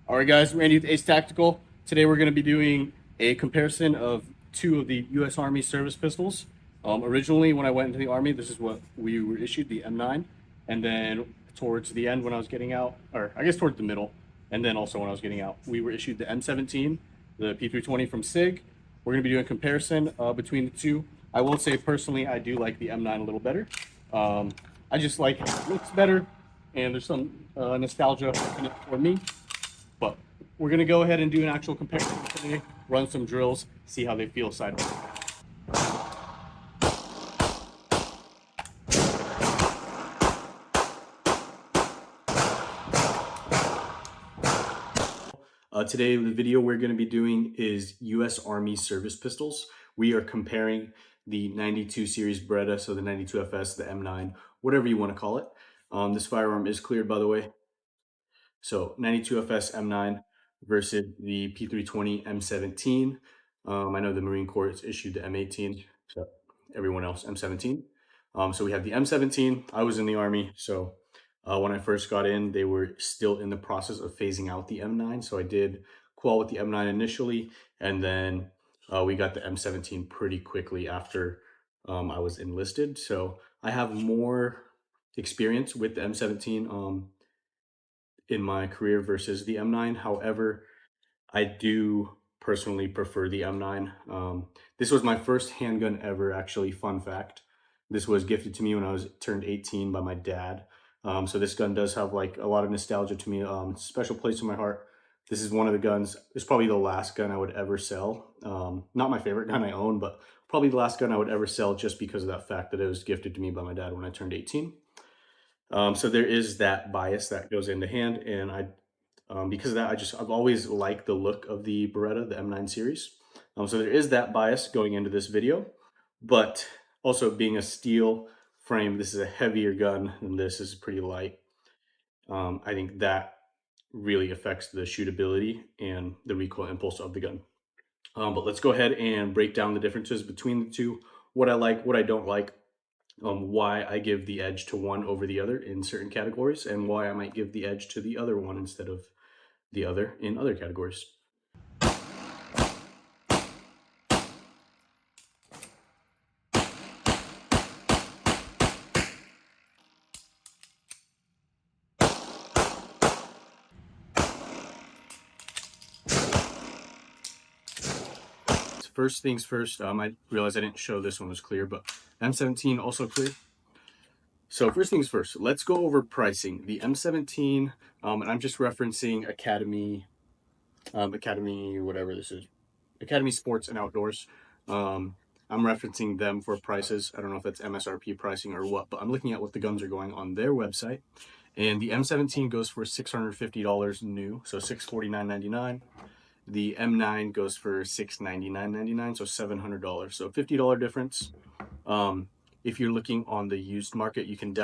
All right, guys, Randy with Ace Tactical. Today we're going to be doing a comparison of two of the U.S. Army service pistols. Originally, when I went into the Army, this is what we were issued, the M9. And then towards the end when I was getting out, or I guess towards the middle, and then also when I was getting out, we were issued the M17, the P320 from SIG. We're going to be doing a comparison between the two. I will say, personally, I do like the M9 a little better. I just like it looks better, and there's some nostalgia in it for me. But we're going to go ahead and do an actual comparison today, run some drills, see how they feel side by side. Today, the video we're going to be doing is U.S. Army service pistols. We are comparing the 92 series Beretta, so the 92 FS, the M9, whatever you want to call it. This firearm is cleared, by the way. So 92 FS M9 versus the P320 M17. I know the Marine Corps has issued the M18, so everyone else M17. So we have the M17. I was in the Army, so when I first got in, they were still in the process of phasing out the M9. So I did qual with the M9 initially, and then we got the M17 pretty quickly after I was enlisted. So I have more experience with the M17 in my career versus the M9. However, I do personally prefer the M9. This was my first handgun ever, actually. Fun fact. This was gifted to me when I was turned 18 by my dad. So this gun does have like a lot of nostalgia to me, special place in my heart. This is one of the guns, it's probably the last gun I would ever sell. Not my favorite gun I own, but probably the last gun I would ever sell just because of that fact that it was gifted to me by my dad when I turned 18. So there is that bias that goes into hand, and because of that, I've always liked the look of the Beretta, the M9 series. So there is that bias going into this video, but also being a steel frame, this is a heavier gun, and this is pretty light. I think that really affects the shootability and the recoil impulse of the gun. But let's go ahead and break down the differences between the two, what I like, what I don't like, why I give the edge to one over the other in certain categories, and why I might give the edge to the other one instead of the other in other categories. First things first, I realized I didn't show this one was clear, but M17 also clear. So first things first, let's go over pricing. The M17, and I'm just referencing Academy, whatever this is, Academy Sports and Outdoors. I'm referencing them for prices. I don't know if that's MSRP pricing or what, but I'm looking at what the guns are going on their website. And the M17 goes for $650 new, so $649.99. The M9 goes for $699.99, so $700. So $50 difference. If you're looking on the used market, you can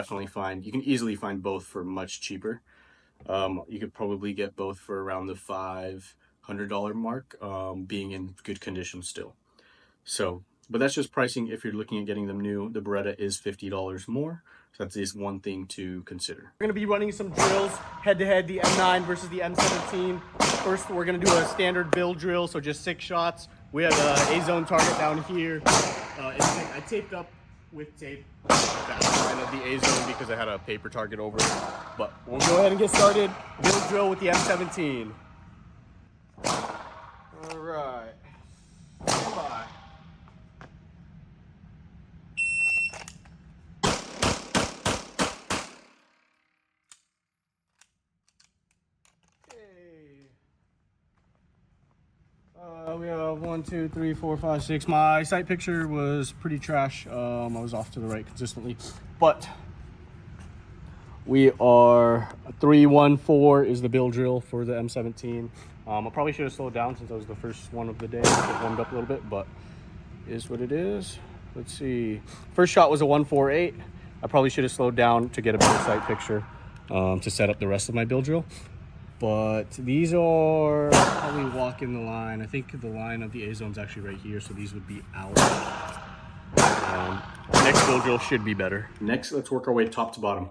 easily find both for much cheaper. You could probably get both for around the $500 mark, being in good condition still. So, but that's just pricing. If you're looking at getting them new, the Beretta is $50 more. So that's just one thing to consider. We're gonna be running some drills head-to-head, the M9 versus the M17. First, we're gonna do a standard Bild drill, so just 6 shots. We have a A-zone target down here. I taped up with tape that line of the A-zone because I had a paper target over it. But we'll go ahead and get started. Bild drill with the M17. All right. Stand by. We have 1, 2, 3, 4, 5, 6. My sight picture was pretty trash. I was off to the right consistently, but we are 314 is the Bild drill for the M17. I probably should have slowed down since I was the first one of the day. Get warmed up a little bit, but is what it is. Let's see. First shot was a 148. I probably should have slowed down to get a better sight picture to set up the rest of my Bild drill. But these are probably walking the line. I think the line of the A-zone is actually right here, so these would be out. Next Bild drill should be better. Next, let's work our way top to bottom.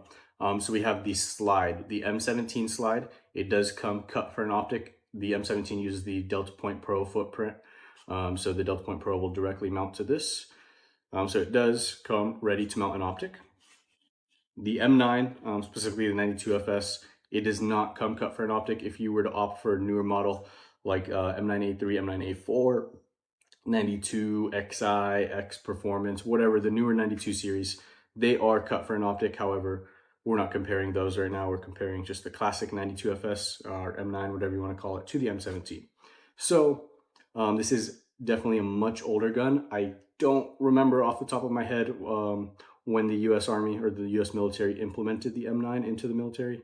So we have the slide, the M17 slide It does come cut for an optic. The M17 uses the Delta Point Pro footprint. So the Delta Point Pro will directly mount to this. So it does come ready to mount an optic. The M9, specifically the 92FS, it does not come cut for an optic. If you were to opt for a newer model like M9A3, M9A4, 92XI, X Performance, whatever, the newer 92 series, they are cut for an optic. However, we're not comparing those right now. We're comparing just the classic 92FS or M9, whatever you want to call it, to the M17. So this is definitely a much older gun. I don't remember off the top of my head when the U.S. Army or the U.S. military implemented the M9 into the military.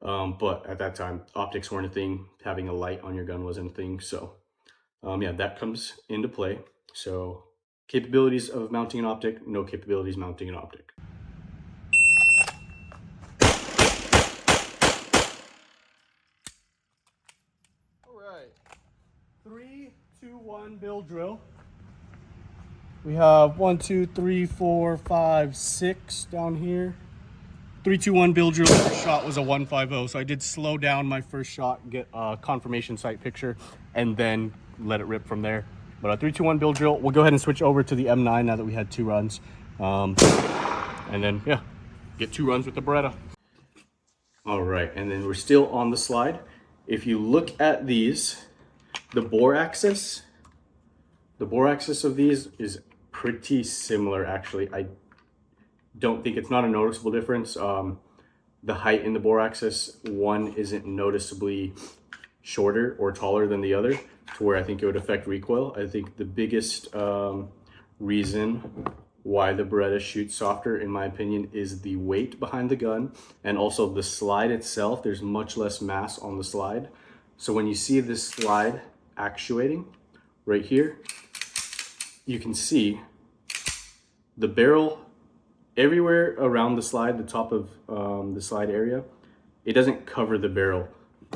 But at that time, optics weren't a thing. Having a light on your gun wasn't a thing. So yeah, that comes into play. So capabilities of mounting an optic, no capabilities mounting an optic. All right, 3, 2, 1 Bild Drill. We have 1, 2, 3, 4, 5, 6 down here. 3, 2, 1 Bild Drill. First shot was a 150, so I did slow down my first shot, get a confirmation sight picture, and then let it rip from there. But a 3, 2, 1 Bild Drill. We'll go ahead and switch over to the M9 now that we had 2 runs. And then, yeah, get 2 runs with the Beretta. All right, and then we're still on the slide. If you look at these, the bore axis of these is pretty similar, actually. I don't think it's not a noticeable difference. The height in the bore axis, one isn't noticeably shorter or taller than the other to where I think it would affect recoil. I think the biggest reason why the Beretta shoots softer, in my opinion, is the weight behind the gun, and also the slide itself. There's much less mass on the slide. So when you see this slide actuating right here, you can see the barrel everywhere around the slide, the top of the slide area. It doesn't cover the barrel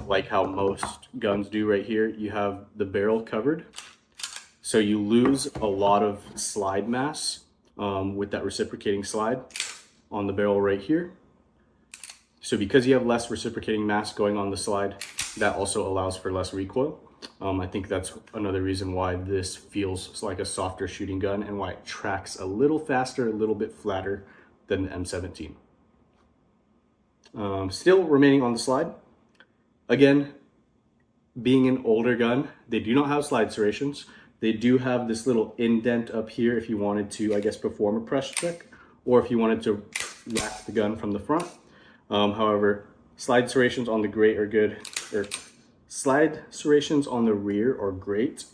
like how most guns do right here. You have the barrel covered, so you lose a lot of slide mass with that reciprocating slide on the barrel right here. So because you have less reciprocating mass going on the slide, that also allows for less recoil. I think that's another reason why this feels like a softer shooting gun and why it tracks a little faster, a little bit flatter than the M17. Still remaining on the slide. Again, being an older gun, they do not have slide serrations. They do have this little indent up here if you wanted to, I guess, perform a press check, or if you wanted to rack the gun from the front. However, slide serrations on the great are good, or slide serrations on the rear are great.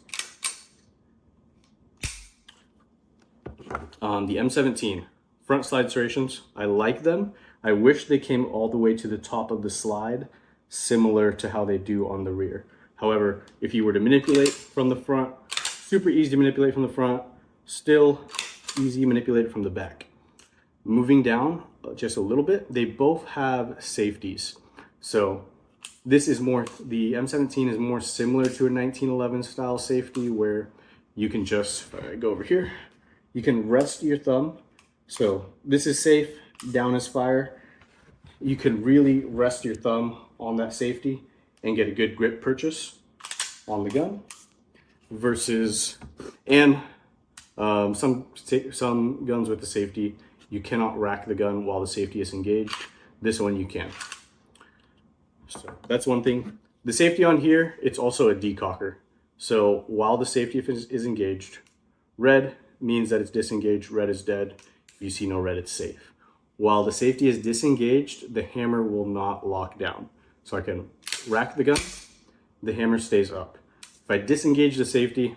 The M17, front slide serrations, I like them. I wish they came all the way to the top of the slide, similar to how they do on the rear. However, if you were to manipulate from the front, super easy to manipulate from the front, still easy to manipulate from the back. Moving down just a little bit, they both have safeties. So this is more, the M17 is more similar to a 1911 style safety where you can just, go over here, you can rest your thumb. So this is safe, down is fire. You can really rest your thumb on that safety and get a good grip purchase on the gun. Versus, and some guns with the safety, you cannot rack the gun while the safety is engaged. This one you can. So that's one thing. The safety on here, it's also a decocker. So while the safety is engaged, red means that it's disengaged, red is dead. If you see no red, it's safe. While the safety is disengaged, the hammer will not lock down. So I can rack the gun, the hammer stays up. If I disengage the safety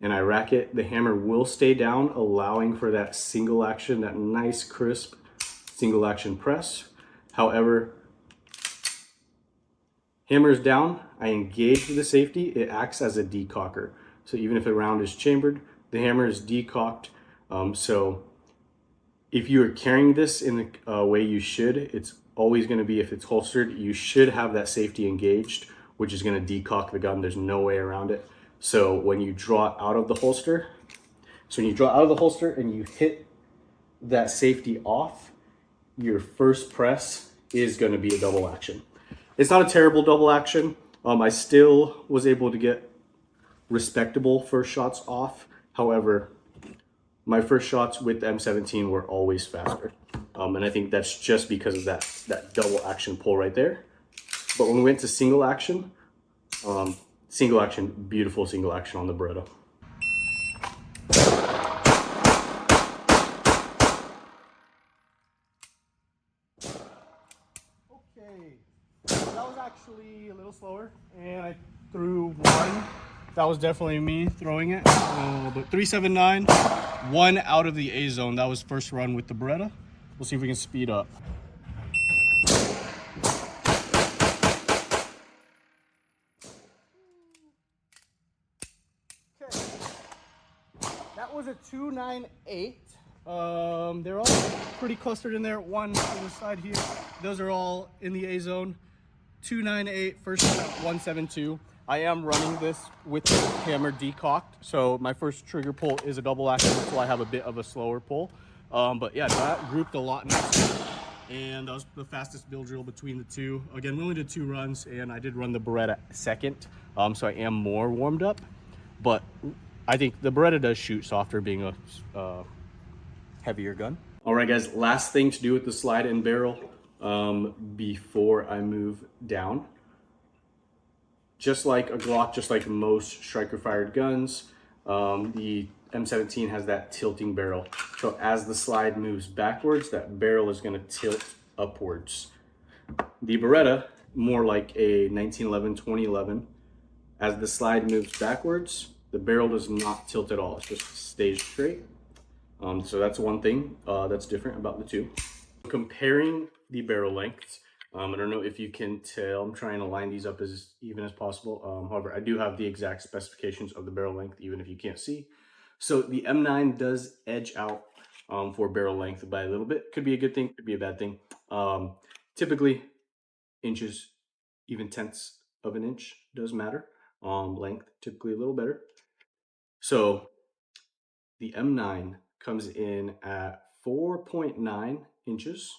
and I rack it, the hammer will stay down, allowing for that single action, that nice crisp single action press. However, hammer is down, I engage the safety, it acts as a decocker. So even if a round is chambered, the hammer is decocked. So if you are carrying this in the way you should, it's always going to be, if it's holstered, you should have that safety engaged, which is going to decock the gun. There's no way around it. So when you draw out of the holster, and you hit that safety off, your first press is going to be a double action. It's not a terrible double action. I still was able to get respectable first shots off. However, my first shots with the M17 were always faster. And I think that's just because of that double action pull right there. But when we went to single action, beautiful single action on the Beretta. Okay, that was actually a little slower, and I threw one. That was definitely me throwing it. But 379, one out of the A zone. That was first run with the Beretta. We'll see if we can speed up. Okay, that was a 298. They're all pretty clustered in there. One on the side here. Those are all in the A zone. 298, first shot, 172. I am running this with the hammer decocked, so my first trigger pull is a double action until I have a bit of a slower pull. But yeah, that grouped a lot nicer, and that was the fastest Bild Drill between the two. Again, we only did 2 runs, and I did run the Beretta second, so I am more warmed up. But I think the Beretta does shoot softer, being a heavier gun. All right, guys, last thing to do with the slide and barrel before I move down. Just like a Glock, just like most striker-fired guns, the M17 has that tilting barrel. So as the slide moves backwards, that barrel is going to tilt upwards. The Beretta, more like a 1911, 2011, as the slide moves backwards, the barrel does not tilt at all. It just stays straight. So that's one thing that's different about the two. Comparing the barrel lengths, I don't know if you can tell, I'm trying to line these up as even as possible. However, I do have the exact specifications of the barrel length, even if you can't see. So the M9 does edge out for barrel length by a little bit. Could be a good thing, could be a bad thing. Typically, inches, even tenths of an inch does matter. Length, typically a little better. So the M9 comes in at 4.9 inches.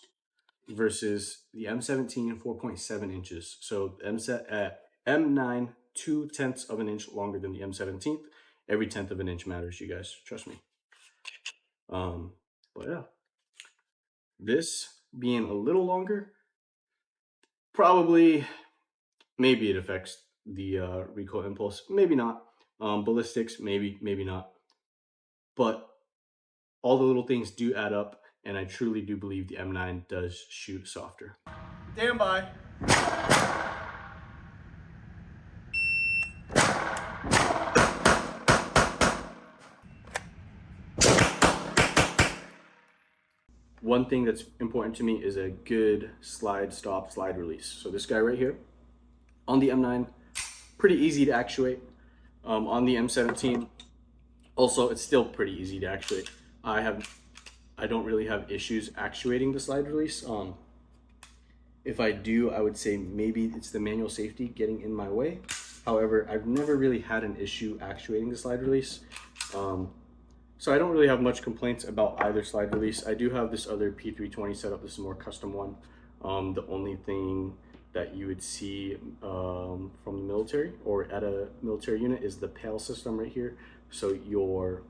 Versus the M17 4.7 inches. So M9 2/10 of an inch longer than the M17. Every 10th of an inch matters, you guys. Trust me. But yeah, this being a little longer, probably, maybe it affects the recoil impulse. Maybe not. Ballistics, maybe not. But all the little things do add up. And I truly do believe the M9 does shoot softer. Stand by. One thing that's important to me is a good slide stop, slide release. So this guy right here, on the M9, pretty easy to actuate. On the M17, also it's still pretty easy to actuate. I don't really have issues actuating the slide release. If I do, I would say maybe it's the manual safety getting in my way. However, I've never really had an issue actuating the slide release. So I don't really have much complaints about either slide release. I do have this other P320 setup. This is a more custom one. The only thing that you would see from the military or at a military unit is the PAL system right here. So your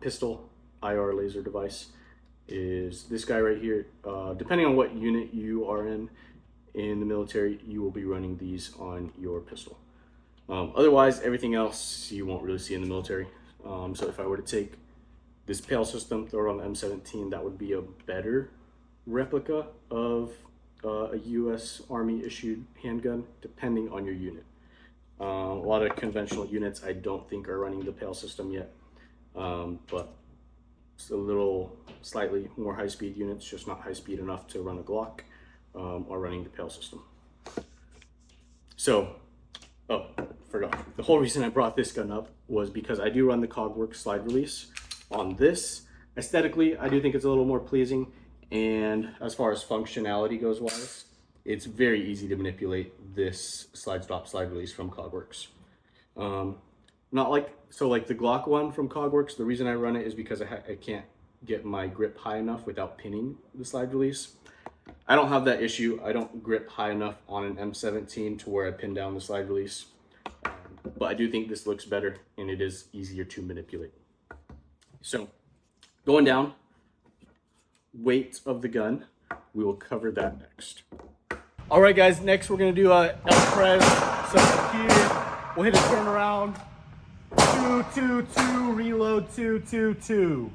pistol IR laser device is this guy right here. Depending on what unit you are in the military, you will be running these on your pistol. Otherwise, everything else you won't really see in the military. So if I were to take this PAL system, throw it on the M17, that would be a better replica of a US Army issued handgun, depending on your unit. A lot of conventional units I don't think are running the PAL system yet, but it's a little slightly more high-speed units, just not high-speed enough to run a Glock, or running the PAL system. So, oh, forgot. The whole reason I brought this gun up was because I do run the Cogworks slide release on this. Aesthetically, I do think it's a little more pleasing, and as far as functionality goes wise, it's very easy to manipulate this slide stop, slide release from Cogworks. Not like, so like the Glock one from Cogworks, the reason I run it is because I can't get my grip high enough without pinning the slide release. I don't have that issue. I don't grip high enough on an M17 to where I pin down the slide release. But I do think this looks better and it is easier to manipulate. So going down, weight of the gun, we will cover that next. All right, guys, next we're gonna do a El Press. So here, we'll hit a turnaround, 2, 2, 2, reload, 2, 2, 2.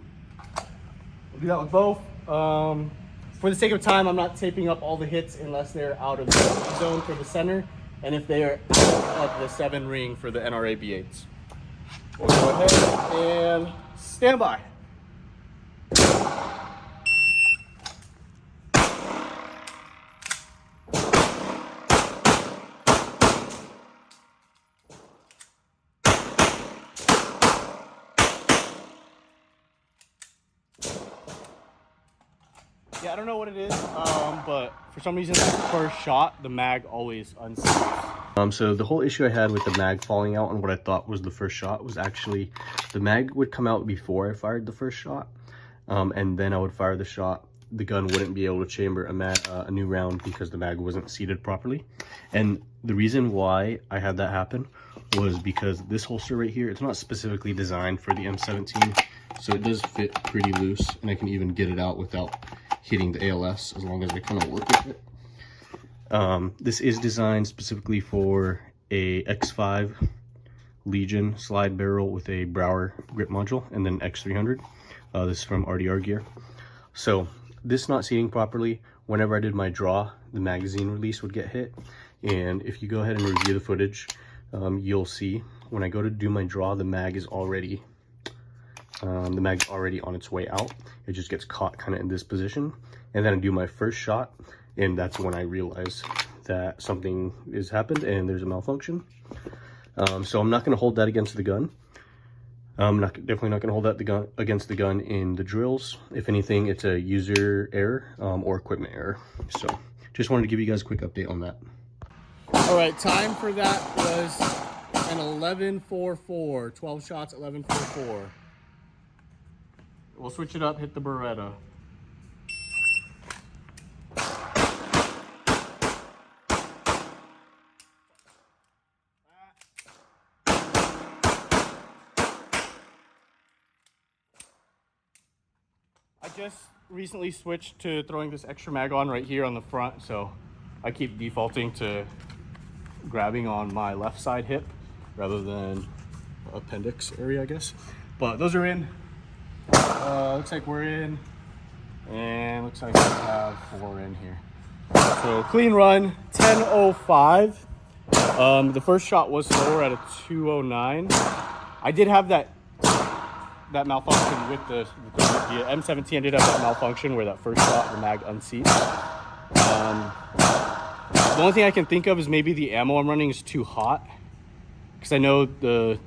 We'll do that with both. For the sake of time, I'm not taping up all the hits unless they're out of the zone for the center, and if they are out of the 7 ring for the NRA B8s. We'll go ahead and stand by. Yeah, I don't know what it is, but for some reason that first shot, the mag always unseats. So the whole issue I had with the mag falling out and what I thought was the first shot was actually the mag would come out before I fired the first shot, and then I would fire the shot. The gun wouldn't be able to chamber a new round because the mag wasn't seated properly. And the reason why I had that happen was because this holster right here, it's not specifically designed for the M17, so it does fit pretty loose, and I can even get it out without hitting the ALS as long as I kind of work with it. This is designed specifically for a X5 Legion slide barrel with a Brower grip module and then X300. This is from RDR Gear. So this not seating properly, whenever I did my draw, the magazine release would get hit. And if you go ahead and review the footage, you'll see when I go to do my draw, the mag is already on its way out. It just gets caught kind of in this position, and then I do my first shot, and that's when I realize that something has happened and there's a malfunction. So I'm not going to hold that against the gun. I'm definitely not going to hold that against the gun in the drills. If anything, it's a user error or equipment error. So just wanted to give you guys a quick update on that. All right, time for that was an 11.44, 12 shots, 11.44. We'll switch it up, hit the Beretta. I just recently switched to throwing this extra mag on right here on the front, so I keep defaulting to grabbing on my left side hip rather than appendix area, I guess. But those are in. Looks like we're in, and looks like we have 4 in here. So clean run, 10.05. The first shot was slower at a 2.09. I did have that malfunction with the M17. I did have that malfunction where that first shot, the mag unseats. The only thing I can think of is maybe the ammo I'm running is too hot, because I know the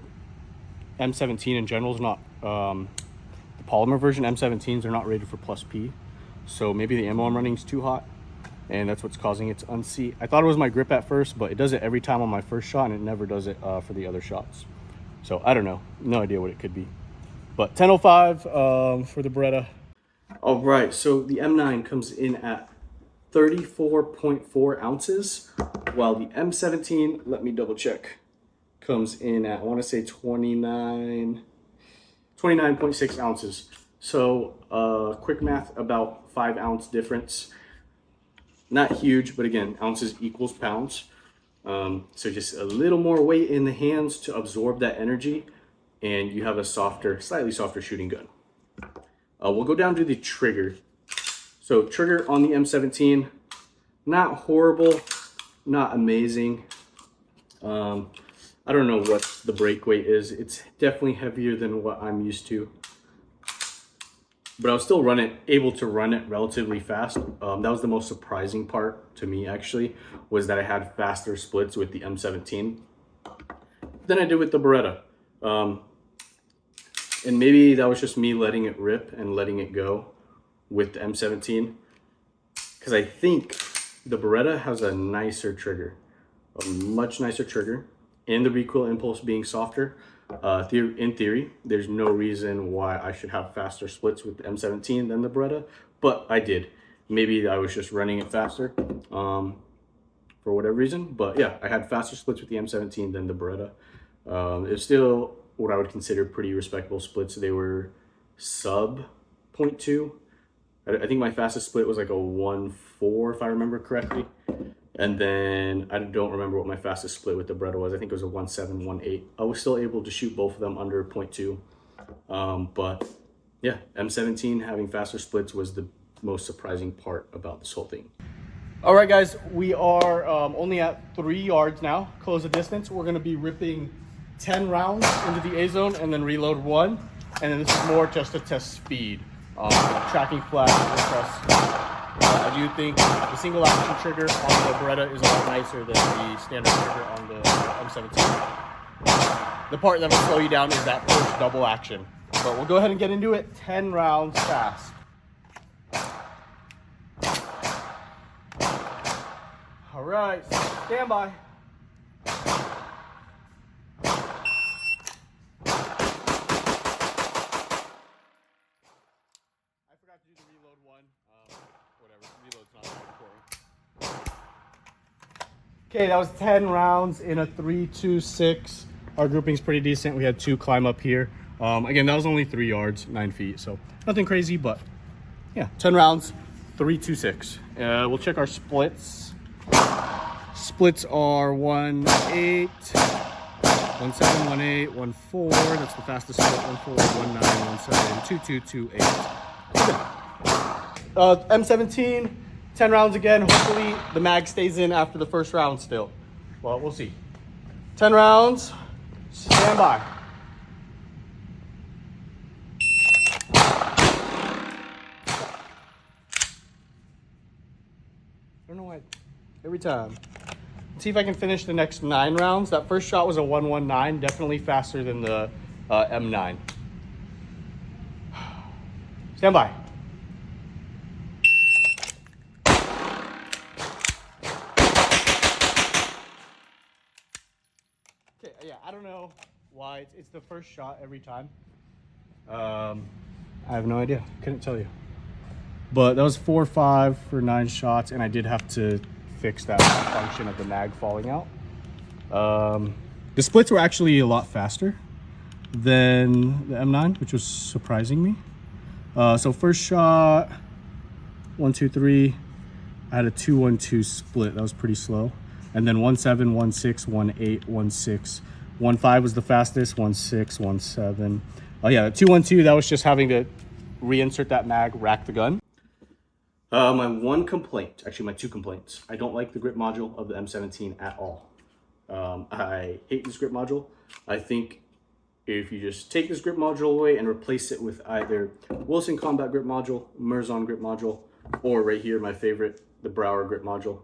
M17 in general is not, the polymer version M17s are not rated for plus P, so maybe the ammo I'm running is too hot, and that's what's causing it to unseat. I thought it was my grip at first, but it does it every time on my first shot, and it never does it for the other shots. So I don't know, no idea what it could be. But 10.05 for the Beretta. All right, so the M9 comes in at 34.4 ounces, while the M17, let me double check, comes in at, I want to say 29.6 ounces. So quick math, about 5 ounce difference. Not huge, but again, ounces equals pounds. So just a little more weight in the hands to absorb that energy, and you have a softer, slightly softer shooting gun. We'll go down to the trigger. So trigger on the M17, not horrible, not amazing. I don't know what the break weight is. It's definitely heavier than what I'm used to, but I was still able to run it relatively fast. That was the most surprising part to me, actually, was that I had faster splits with the M17 than I did with the Beretta. And maybe that was just me letting it rip and letting it go with the M17, because I think the Beretta has a nicer trigger, a much nicer trigger, and the recoil impulse being softer. In theory, there's no reason why I should have faster splits with the M17 than the Beretta, but I did. Maybe I was just running it faster for whatever reason. But yeah, I had faster splits with the M17 than the Beretta. It's still what I would consider pretty respectable splits. They were sub 0.2. I think my fastest split was like a 1.4 if I remember correctly. And then I don't remember what my fastest split with the Beretta was. I think it was a 1.7, 1.8. I was still able to shoot both of them under 0.2. But yeah, M17 having faster splits was the most surprising part about this whole thing. All right, guys, we are only at 3 yards now, close the distance. We're gonna be ripping 10 rounds into the A zone and then reload 1. And then this is more just to test speed. Tracking flash will test. I do think the single action trigger on the Beretta is a lot nicer than the standard trigger on the M17. The part that will slow you down is that first double action. But we'll go ahead and get into it. 10 rounds fast. All right, stand by. Okay, that was 10 rounds in a 3-2-6. Our grouping's pretty decent. We had 2 climb up here. Again, that was only 3 yards, 9 feet, so nothing crazy, but yeah, 10 rounds, 3-2-6. We'll check our splits. Splits are 1.8, 1.7, 1.8, 1.4. That's the fastest split. 1.4, 1.9, 1.7, 2.2, 2.8. M17. 10 rounds again. Hopefully the mag stays in after the first round still. Well, we'll see. 10 rounds. Stand by. I don't know why. Every time. Let's see if I can finish the next 9 rounds. That first shot was a 1.19. Definitely faster than the M9. Stand by. Yeah, I don't know why it's the first shot every time. I have no idea. Couldn't tell you. But that was 4.5 for 9 shots, and I did have to fix that function of the mag falling out. The splits were actually a lot faster than the M9, which was surprising me. So first shot, 1, 2, 3. I had a 2-1-2 split. That was pretty slow. And then 1.7, 1.6, 1.8, 1.6. 1.5 was the fastest, 1.6, 1.7. Oh yeah, 2.1.2, that was just having to reinsert that mag, rack the gun. My one complaint, actually my 2 complaints. I don't like the grip module of the M17 at all. I hate this grip module. I think if you just take this grip module away and replace it with either Wilson Combat grip module, Merzon grip module, or right here, my favorite, the Brauer grip module.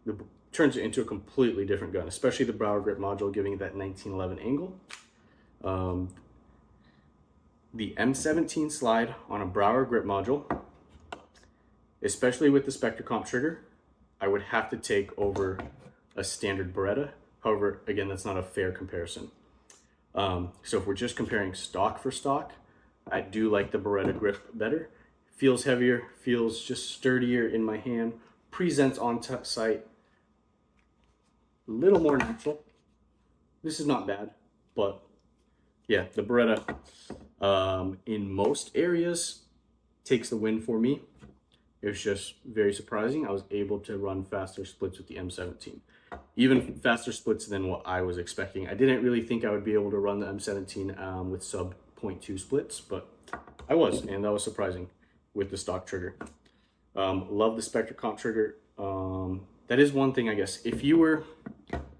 It turns it into a completely different gun, especially the Brauer grip module, giving it that 1911 angle. The M17 slide on a Brauer grip module, especially with the Spectre Comp trigger, I would have to take over a standard Beretta. However, again, that's not a fair comparison. So if we're just comparing stock for stock, I do like the Beretta grip better. Feels heavier, feels just sturdier in my hand, presents on sight a little more natural. This is not bad, but yeah, the Beretta in most areas takes the win for me. It was just very surprising. I was able to run faster splits with the M17, even faster splits than what I was expecting. I didn't really think I would be able to run the M17 with sub 0.2 splits, but I was, and that was surprising with the stock trigger. Love the Spectre Comp trigger. That is one thing, I guess. If you were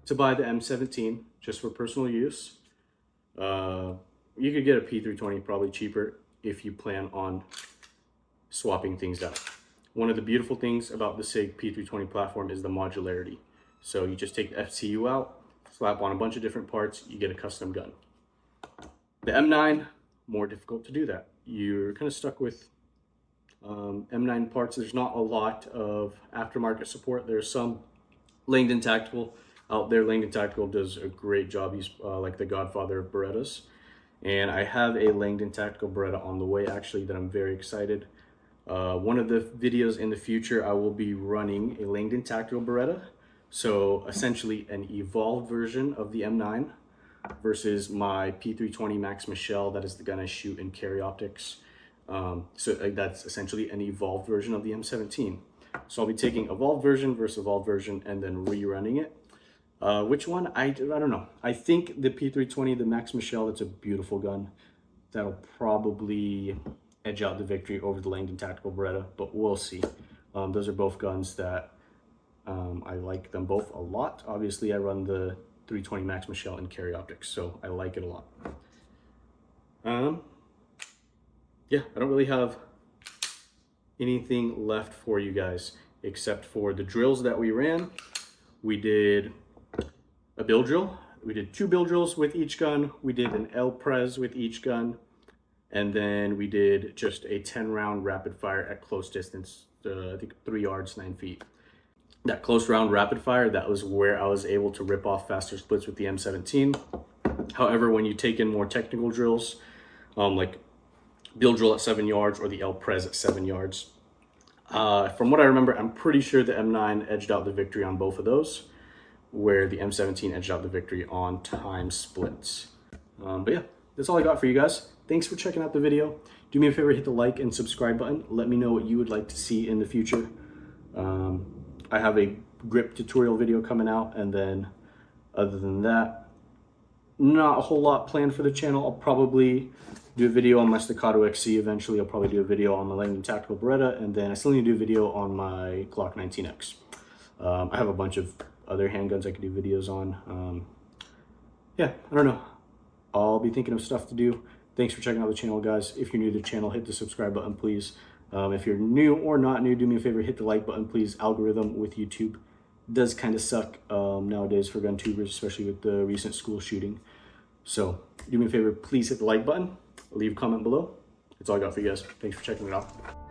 to buy the M17 just for personal use, you could get a P320 probably cheaper if you plan on swapping things out. One of the beautiful things about the SIG P320 platform is the modularity. So you just take the FCU out, slap on a bunch of different parts, you get a custom gun. The M9, more difficult to do that. You're kind of stuck with M9 parts. There's not a lot of aftermarket support. There's some Langdon Tactical out there. Langdon Tactical does a great job. He's like the godfather of Berettas. And I have a Langdon Tactical Beretta on the way, actually, that I'm very excited One of the videos in the future, I will be running a Langdon Tactical Beretta. So essentially an evolved version of the M9 versus my P320 Max Michelle. That is the gun I shoot in carry optics. So that's essentially an evolved version of the M17. So I'll be taking evolved version versus evolved version and then rerunning it. Which one? I don't know. I think the P320, the Max Michelle, that's a beautiful gun. That'll probably edge out the victory over the Langdon Tactical Beretta, but we'll see. Those are both guns that I like them both a lot. Obviously, I run the 320 Max Michelle in carry optics, so I like it a lot. Yeah, I don't really have anything left for you guys except for the drills that we ran. We did a Bild Drill. We did 2 Bild Drills with each gun. We did an L-Prez with each gun. And then we did just a 10-round rapid fire at close distance, I think 3 yards, 9 feet. That close round rapid fire, that was where I was able to rip off faster splits with the M17. However, when you take in more technical drills, like Bild Drill at 7 yards or the L-Prez at 7 yards, from what I remember, I'm pretty sure the M9 edged out the victory on both of those, where the M17 edged out the victory on time splits. But yeah, that's all I got for you guys. Thanks for checking out the video. Do me a favor, hit the like and subscribe button. Let me know what you would like to see in the future. I have a grip tutorial video coming out, and then other than that, not a whole lot planned for the channel. I'll probably do a video on my Staccato XC eventually. I'll probably do a video on my Langdon Tactical Beretta, and then I still need to do a video on my Glock 19X. I have a bunch of other handguns I could do videos on. Yeah, I don't know. I'll be thinking of stuff to do. Thanks for checking out the channel, guys. If you're new to the channel, hit the subscribe button, please. If you're new or not new, do me a favor, hit the like button, please. Algorithm with YouTube does kind of suck nowadays for gun tubers, especially with the recent school shooting. So do me a favor, please hit the like button. Leave a comment below. That's all I got for you guys. Thanks for checking it out.